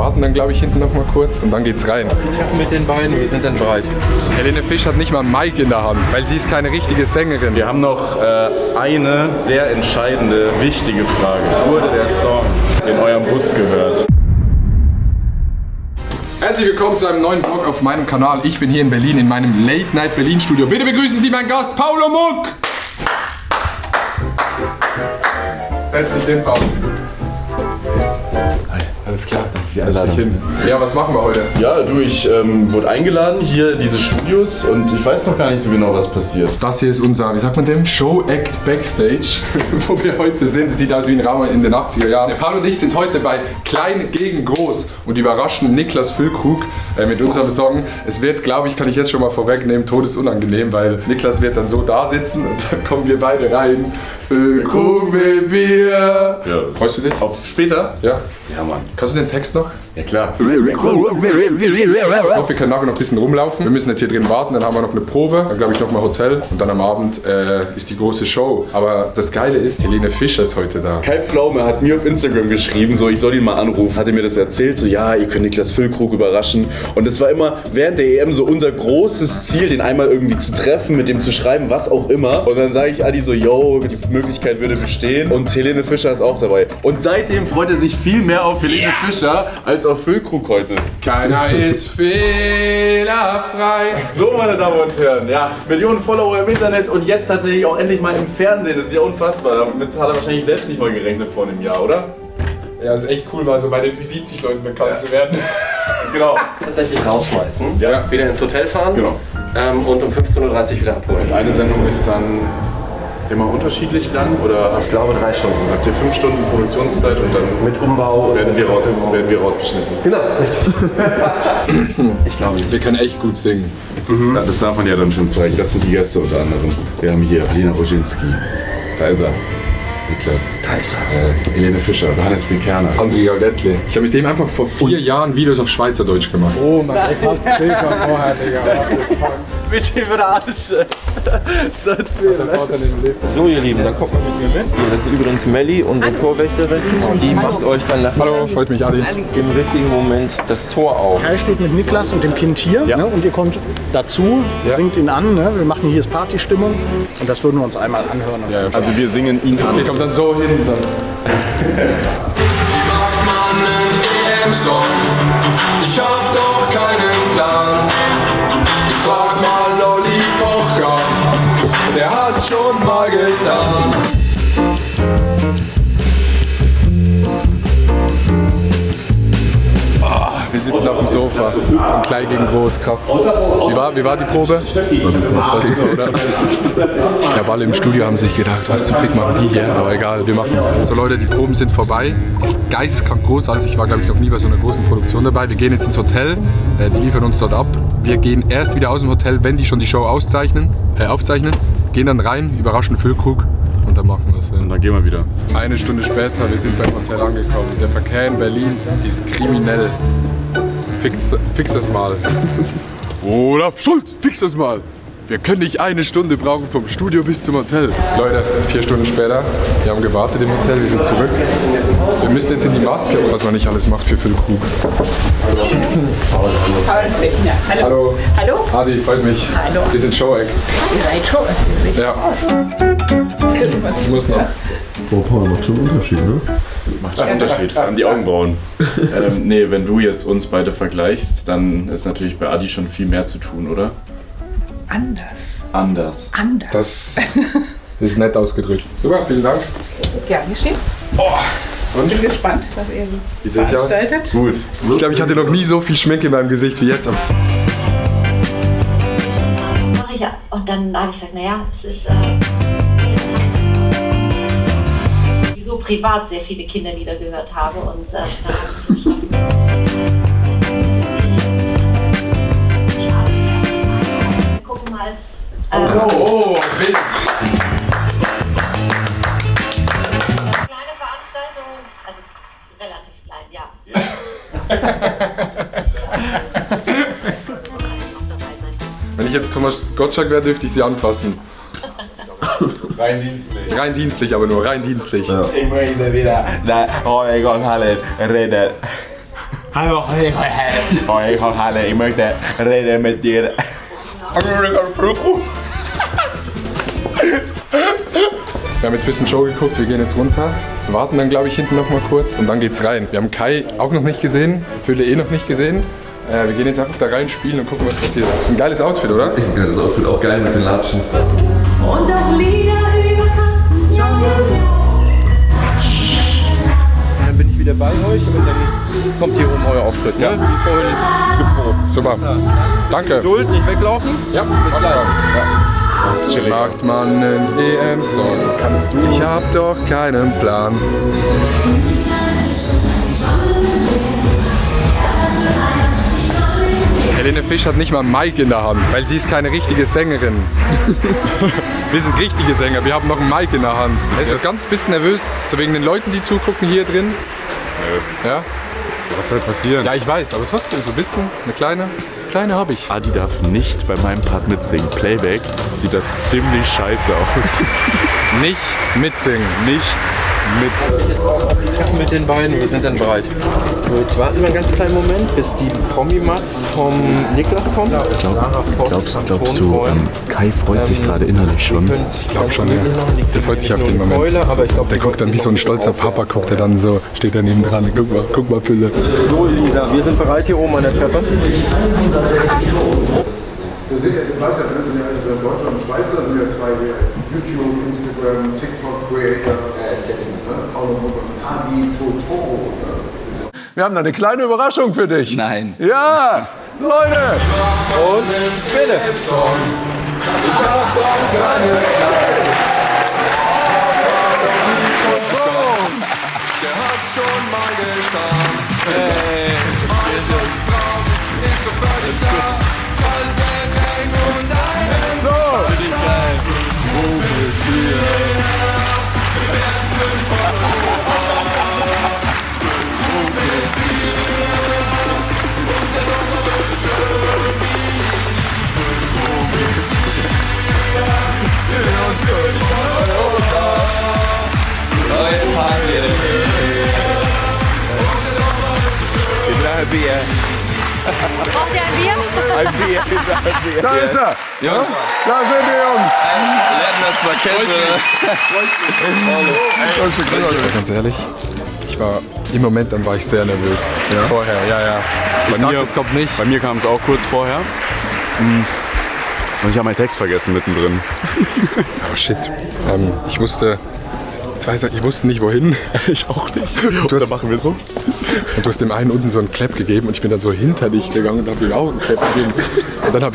warten dann, glaube ich, hinten noch mal kurz und dann geht's rein. Die Treppen mit den Beinen, wir sind dann bereit. Helene Fisch hat nicht mal ein Mic in der Hand, weil sie ist keine richtige Sängerin. Wir haben noch eine sehr entscheidende, wichtige Frage. Wurde der Song in eurem Bus gehört? Herzlich willkommen zu einem neuen Vlog auf meinem Kanal. Ich bin hier in Berlin in meinem Late Night Berlin Studio. Bitte begrüßen Sie meinen Gast, Paulo Muck! Setz dich hin, Paulo. Hi, alles klar. Setz dich hin. Ja, was machen wir heute? Ja, du, ich wurde eingeladen, hier diese Studios, und ich weiß noch gar nicht so genau, was passiert. Das hier ist unser, wie sagt man dem? Show-Act Backstage, wo wir heute sind. Sieht aus wie ein Raum in den 80er Jahren. Paulo und ich sind heute bei Klein gegen Groß und überraschen Niklas Füllkrug mit unserem Song. Es wird, glaube ich, kann ich jetzt schon mal vorwegnehmen, todesunangenehm, weil Niklas wird dann so da sitzen und dann kommen wir beide rein. Füllkrug will Bier. Ja. Freust du dich? Auf später? Ja. Ja, Mann. Kannst du den Text noch? Ja, klar. Ich hoffe, wir können nachher noch ein bisschen rumlaufen. Wir müssen jetzt hier drin warten, dann haben wir noch eine Probe, dann glaube ich noch mal Hotel und dann am Abend ist die große Show. Aber das Geile ist, Helene Fischer ist heute da. Kai Pflaume hat mir auf Instagram geschrieben, so ich soll ihn mal anrufen. Hat er mir das erzählt, so ja, ihr könnt Niklas Füllkrug überraschen. Und es war immer während der EM so unser großes Ziel, den einmal irgendwie zu treffen, mit dem zu schreiben, was auch immer. Und dann sage ich Adi so, yo, die Möglichkeit würde bestehen. Und Helene Fischer ist auch dabei. Und seitdem freut er sich viel mehr auf Helene Fischer als auf Füllkrug heute. Keiner ist fehlerfrei. So, meine Damen und Herren, ja, Millionen Follower im Internet und jetzt tatsächlich auch endlich mal im Fernsehen. Das ist ja unfassbar. Damit hat er wahrscheinlich selbst nicht mal gerechnet vor einem Jahr, oder? Ja, ist echt cool, mal so bei den 70 Leuten bekannt zu werden. Genau. Tatsächlich rausschmeißen, Ja. wieder ins Hotel fahren Genau. Und um 15.30 Uhr wieder abholen. Eine Sendung ist dann immer unterschiedlich lang, oder Ich glaube 3 Stunden. habt ihr 5 Stunden Produktionszeit und dann Mit Umbau. werden wir rausgeschnitten? Genau, richtig. Ich glaube, wir können echt gut singen. Ja, das darf man ja dann schon zeigen. Das sind die Gäste unter anderem. Wir haben hier Alina Roginski, da ist er, Niklas, Da ist er. Helene Fischer, Johannes B. Kerner. André Gaudettli. Ich habe mit dem einfach vor 4 Jahren Videos auf Schweizerdeutsch gemacht. Oh mein Gott, hast du vorher, Digga. Mit dem wird alles So ihr Lieben, dann kommt mal mit mir mit. Das ist übrigens Melli, unsere Torwächterin. Und die macht euch dann nachher Hallo, freut mich, Adi. im richtigen Moment das Tor auf. Kai steht mit Niklas und dem Kind hier, ne? Und ihr kommt dazu, singt ihn an, ne? Wir machen hier Partystimmung und das würden wir uns einmal anhören. Und Also wir singen ihn an. Der kommt dann so hin. Dann Macht man einen EM-Song? Ich hab doch keinen Plan. Ich frag mal Lolli Pocher, der hat's schon mal getan. wir sitzen auf dem Sofa von Klein gegen Groß, Kraft. Wie war die Probe? War super, oder? Ich glaube, alle im Studio haben sich gedacht, was zum Fick machen die hier? Aber egal, wir machen es. So Leute, die Proben sind vorbei. Ist geisteskrank großartig. Ich war, glaube ich, noch nie bei so einer großen Produktion dabei. Wir gehen jetzt ins Hotel. Die liefern uns dort ab. Wir gehen erst wieder aus dem Hotel, wenn die schon die Show aufzeichnen. Gehen dann rein, überraschen Füllkrug und dann machen wir es. Und dann gehen wir wieder. Eine Stunde später, wir sind beim Hotel angekommen. Der Verkehr in Berlin ist kriminell. Fix das mal. Olaf Schulz, fix das mal. Wir können nicht eine Stunde brauchen vom Studio bis zum Hotel. Leute, 4 Stunden später, wir haben gewartet im Hotel, wir sind zurück. Wir müssen jetzt in die Maske, was man nicht alles macht für Füllkrug. Hallo. Hallo? Adi, freut mich. Hallo. Wir sind Show-Acts. Ihr seid schon. Ja. Ich muss noch. Oh, Paul, macht schon einen Unterschied, ne? Macht einen Unterschied, vor allem die Augenbrauen. Nee, wenn du jetzt uns beide vergleichst, dann ist natürlich bei Adi schon viel mehr zu tun, oder? Anders. Das ist nett ausgedrückt. Super, vielen Dank. Ja, geschehen. Und? Bin gespannt, was ihr Wie sehe ich aus? veranstaltet. Gut. Ich glaube, ich hatte noch nie so viel Schminke in meinem Gesicht wie jetzt. Das mache ich ja. Und dann habe ich gesagt, naja, es ist so privat sehr viele Kinderlieder gehört habe und dann habe ich beschlossen. Wir gucken mal. Bild. Kleine Veranstaltung, also relativ klein, ja. Wenn ich jetzt Thomas Gottschalk wäre, dürfte ich sie anfassen. Rein dienstlich. Rein dienstlich, aber nur rein dienstlich. Ja. Ich möchte wieder, da Oregon Halle reden. Hallo, ich möchte reden mit dir. Wir haben jetzt ein bisschen Show geguckt, wir gehen jetzt runter. Wir warten dann, glaube ich, hinten noch mal kurz und dann geht's rein. Wir haben Kai auch noch nicht gesehen, Fülle noch nicht gesehen. Wir gehen jetzt einfach da rein, spielen und gucken, was passiert. Das ist ein geiles Outfit, oder? Echt ein geiles Outfit, auch geil mit den Latschen. Und auch Lieder über Kassen. Dann bin ich wieder bei euch und dann kommt hier oben euer Auftritt. Ja. Ne? Wie vorhin geprobt. Super. Danke. Geduld, nicht weglaufen. Ja, bis gleich. Ja. Macht man einen EM-Song? Kannst du? Ich hab doch keinen Plan. Helene Fisch hat nicht mal ein Mic in der Hand, weil sie ist keine richtige Sängerin. Wir sind richtige Sänger, wir haben noch ein Mic in der Hand. Er ist so ganz bisschen nervös, so wegen den Leuten, die zugucken hier drin. Ja? Was soll passieren? Ja, ich weiß, aber trotzdem so ein bisschen, eine kleine habe ich. Adi darf nicht bei meinem Part mitsingen. Playback sieht das ziemlich scheiße aus. Nicht mitsingen. Nicht mit. Jetzt auch auf die Treppen mit den Beinen, wir sind dann bereit. So, jetzt warten wir einen ganz kleinen Moment, bis die Promi-Mats vom Niklas kommt. Glaubst du, Kai freut sich gerade innerlich schon? Ich glaube schon, ja. Der freut sich auf den Moment. Der guckt dann wie so ein stolzer Papa, guckt er dann so, steht er neben dran. Guck mal, Pille. So, Elisa, wir sind bereit hier oben an der Treppe. Wir sind ja, du weißt ja, wir sind ja in Deutschland und Schweiz, da sind ja zwei YouTube, Instagram, TikTok Creator. Ich kenne ihn, ne? Paulo und Adi Totoro. Wir haben da eine kleine Überraschung für dich. Nein. Ja, Leute. Und bitte. Ich hab doch keine Zeit. Der hat's schon mal getan. Alles, was ich brauch, ist so völlig klar. Kalt Getränk und einen Superstar. Wo mit dir? Wir werden 5 Europa. 5 mit dir. Und der Sommer wird so schön wie 5 mit dir. Und 5 Europa. Neue Party. Und der Sommer wird so schön. Ich brauche Bier. Braucht ihr ein Bier? Ein Bier, ich brauche ein Bier. Da ist er. Jungs. Da sind die Jungs. Lernen wir uns mal kennen. Ganz ehrlich, ich war im Moment, dann war ich sehr nervös. Ja? Vorher, ja. Ich dachte, das kommt nicht. Bei mir kam es auch kurz vorher. Und ich habe meinen Text vergessen mittendrin. Oh shit. Ich wusste nicht wohin. Ich auch nicht. Da machen wir so. Und du hast dem einen unten so einen Clap gegeben und ich bin dann so hinter dich gegangen und habe ihm auch einen Clap gegeben. Und dann habe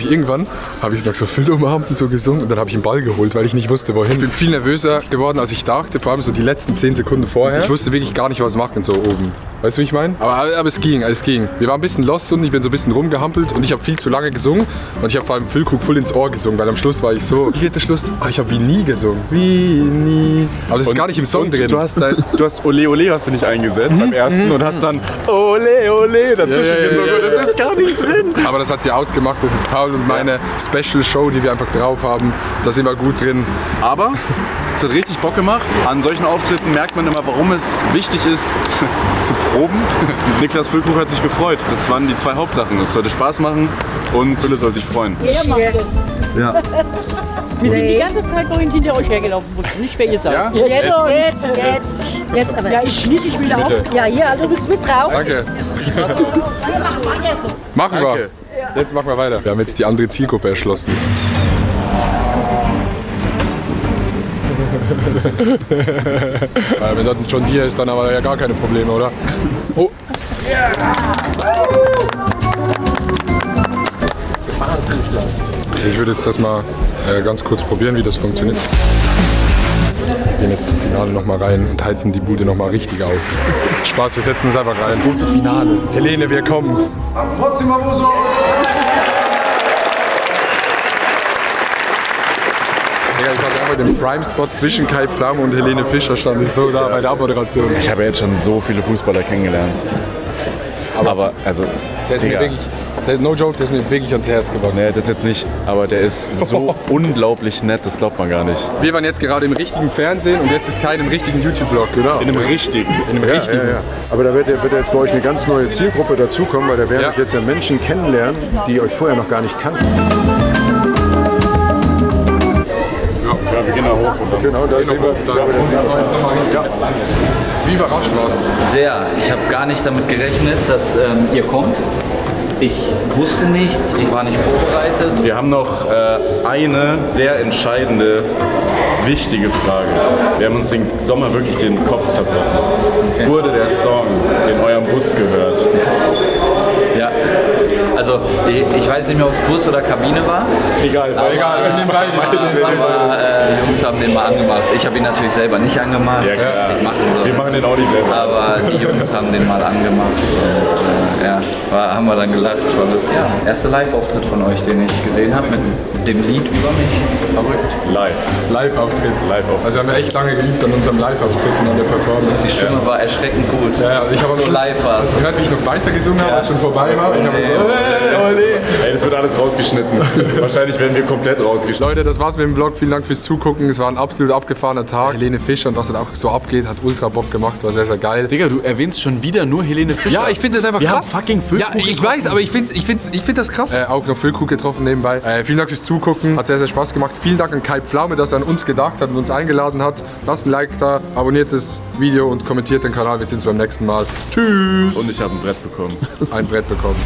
ich noch so Phil umarmt und so gesungen und dann habe ich einen Ball geholt, weil ich nicht wusste wohin. Ich bin viel nervöser geworden, als ich dachte, vor allem so die letzten 10 Sekunden vorher. Ich wusste wirklich gar nicht, was machen so oben. Weißt du, wie ich meine? Aber es ging. Wir waren ein bisschen lost und ich bin so ein bisschen rumgehampelt und ich habe viel zu lange gesungen und ich habe vor allem Phil Krug voll ins Ohr gesungen, weil am Schluss war ich so, wie geht der Schluss? Ich habe wie nie gesungen. Wie nie. Aber das ist gar nicht im Song drin. Du hast Ole Ole hast du nicht eingesetzt am ersten und hast dann Ole Ole dazwischen gesungen. Das ist gar nicht drin. Aber das hat sie ausgemacht. Das ist Paul und meine Special Show, die wir einfach drauf haben. Da sind wir gut drin. Aber es hat richtig Bock gemacht. An solchen Auftritten merkt man immer, warum es wichtig ist zu proben. Niklas Füllkrug hat sich gefreut. Das waren die 2 Hauptsachen. Es sollte Spaß machen und Fülle soll sich freuen. Er macht es. Ja. Wir sind die ganze Zeit vorhin hinter euch hergelaufen, nicht wer ihr seid. Ja? Jetzt aber. Ja, ich schließe ich wieder auf. Ja, hier, du willst mit drauf. Danke. Machen wir. Jetzt machen wir weiter. Wir haben jetzt die andere Zielgruppe erschlossen. Weil wenn dort schon hier ist, dann haben wir ja gar keine Probleme, oder? Oh. Ich würde jetzt das mal ganz kurz probieren, wie das funktioniert. Wir gehen jetzt zum Finale nochmal rein und heizen die Bude nochmal richtig auf. Spaß, wir setzen uns einfach rein. Das große Finale. Helene, wir kommen. Ich hatte einfach den Prime-Spot zwischen Kai Pflaume und Helene Fischer, stand ich so da bei der Abmoderation. Ich habe jetzt schon so viele Fußballer kennengelernt. Aber also Der ist mir wirklich, no joke, der ist mir wirklich ans Herz gewachsen. Nee, das jetzt nicht, aber der ist so unglaublich nett, das glaubt man gar nicht. Wir waren jetzt gerade im richtigen Fernsehen und jetzt ist kein im richtigen YouTube-Vlog, genau. In einem richtigen. Ja. Aber da wird jetzt bei euch eine ganz neue Zielgruppe dazukommen, weil da werden euch jetzt ja Menschen kennenlernen, die euch vorher noch gar nicht kannten. Ja, wir gehen da hoch. Und dann genau, da sehen wir. Ja. Wie überrascht warst du? Sehr. Ich habe gar nicht damit gerechnet, dass ihr kommt. Ich wusste nichts, ich war nicht vorbereitet. Wir haben noch eine sehr entscheidende, wichtige Frage. Wir haben uns den Sommer wirklich den Kopf zerbrochen. Wurde der Song in eurem Bus gehört? Ja, also ich weiß nicht mehr, ob es Bus oder Kabine war. Egal, wir nehmen beide. Die Jungs haben den mal angemacht. Ich habe ihn natürlich selber nicht angemacht. Ja, klar. Das nicht machen soll. Wir machen den auch nicht selber. Aber die Jungs haben den mal angemacht. Und, haben wir dann gelacht. War das der erste Live-Auftritt von euch, den ich gesehen habe, mit dem Lied über mich. Verrückt. Live-Auftritt. Also wir haben echt lange geübt an unserem Live-Auftritten, an der Performance. Die Stimme war erschreckend gut. Ja, ich habe so live war es. gehört, wie ich noch weiter gesungen habe, als schon vorbei war. Ich habe so, Ey, das wird alles rausgeschnitten. Wahrscheinlich werden wir komplett rausgeschnitten. Leute, das war's mit dem Vlog. Vielen Dank fürs Zugucken. Es war ein absolut abgefahrener Tag. Helene Fischer und was dann auch so abgeht, hat ultra Bock gemacht. War sehr, sehr geil. Digga, du erwähnst schon wieder nur Helene Fischer. Ja, ich finde das einfach wir krass. Haben fucking Füllkrug ich weiß, aber ich find das krass. Auch noch Füllkrug getroffen nebenbei. Vielen Dank fürs Zugucken. Hat sehr, sehr Spaß gemacht. Vielen Dank an Kai Pflaume, dass er an uns gedacht hat und uns eingeladen hat. Lasst ein Like da, abonniert das Video und kommentiert den Kanal. Wir sehen uns beim nächsten Mal. Tschüss. Und ich habe ein Brett bekommen. Ein Brett bekommen.